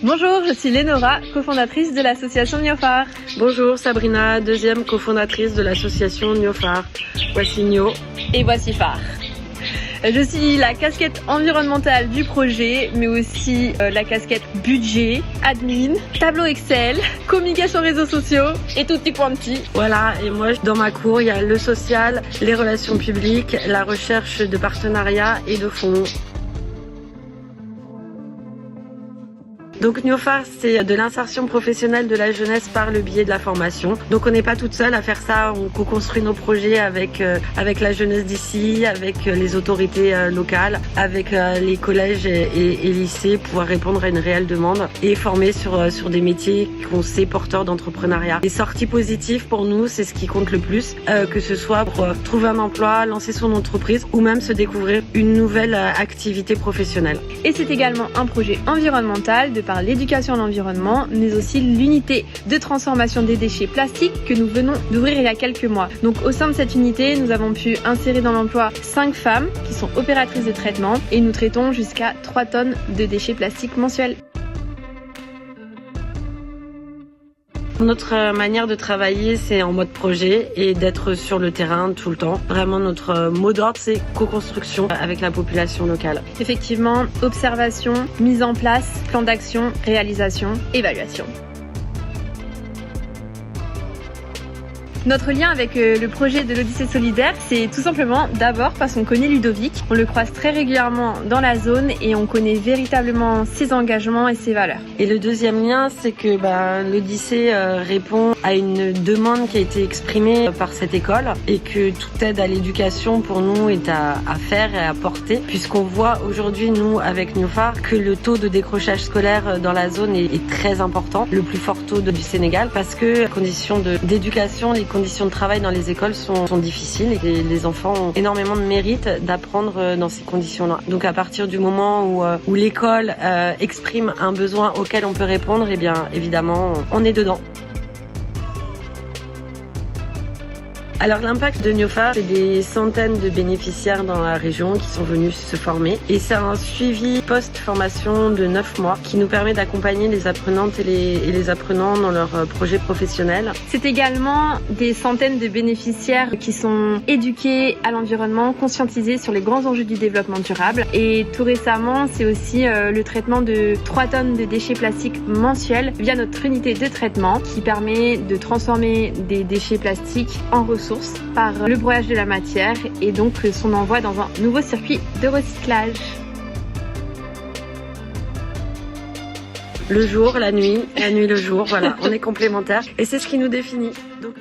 Bonjour, je suis Lénora, cofondatrice de l'association Niofar. Bonjour Sabrina, deuxième cofondatrice de l'association Niofar. Voici Nio. Et voici Phare. Je suis la casquette environnementale du projet, mais aussi la casquette budget, admin, tableau Excel, communication réseaux sociaux et tutti quanti. Voilà, et moi dans ma cour, il y a le social, les relations publiques, la recherche de partenariats et de fonds. Donc Niofar, c'est de l'insertion professionnelle de la jeunesse par le biais de la formation. Donc on n'est pas toute seule à faire ça, on co-construit nos projets avec la jeunesse d'ici, avec les autorités locales, avec les collèges et lycées pour pouvoir répondre à une réelle demande et former sur des métiers qu'on sait porteurs d'entrepreneuriat. Les sorties positives pour nous, c'est ce qui compte le plus, que ce soit pour trouver un emploi, lancer son entreprise ou même se découvrir une nouvelle activité professionnelle. Et c'est également un projet environnemental de par l'éducation à l'environnement, mais aussi l'unité de transformation des déchets plastiques que nous venons d'ouvrir il y a quelques mois. Donc au sein de cette unité, nous avons pu insérer dans l'emploi 5 femmes qui sont opératrices de traitement et nous traitons jusqu'à 3 tonnes de déchets plastiques mensuels. Notre manière de travailler, c'est en mode projet et d'être sur le terrain tout le temps. Vraiment, notre mot d'ordre, c'est co-construction avec la population locale. Effectivement, observation, mise en place, plan d'action, réalisation, évaluation. Notre lien avec le projet de l'Odyssée solidaire, c'est tout simplement d'abord parce qu'on connaît Ludovic, on le croise très régulièrement dans la zone et on connaît véritablement ses engagements et ses valeurs. Et le deuxième lien, c'est que l'Odyssée répond à une demande qui a été exprimée par cette école et que toute aide à l'éducation pour nous est à faire et à porter, puisqu'on voit aujourd'hui, nous, avec Niofar, que le taux de décrochage scolaire dans la zone est très important, le plus fort taux du Sénégal, parce que les conditions d'éducation, les conditions de travail dans les écoles sont difficiles et les enfants ont énormément de mérite d'apprendre dans ces conditions-là. Donc à partir du moment où l'école exprime un besoin auquel on peut répondre, eh bien évidemment on est dedans. Alors l'impact de Niofar, c'est des centaines de bénéficiaires dans la région qui sont venus se former et c'est un suivi post-formation de 9 mois qui nous permet d'accompagner les apprenantes et les apprenants dans leur projet professionnel. C'est également des centaines de bénéficiaires qui sont éduqués à l'environnement, conscientisés sur les grands enjeux du développement durable et tout récemment, c'est aussi le traitement de 3 tonnes de déchets plastiques mensuels via notre unité de traitement qui permet de transformer des déchets plastiques en ressources par le broyage de la matière et donc son envoi dans un nouveau circuit de recyclage. Le jour, la nuit, le jour, voilà, on est complémentaires et c'est ce qui nous définit. Donc...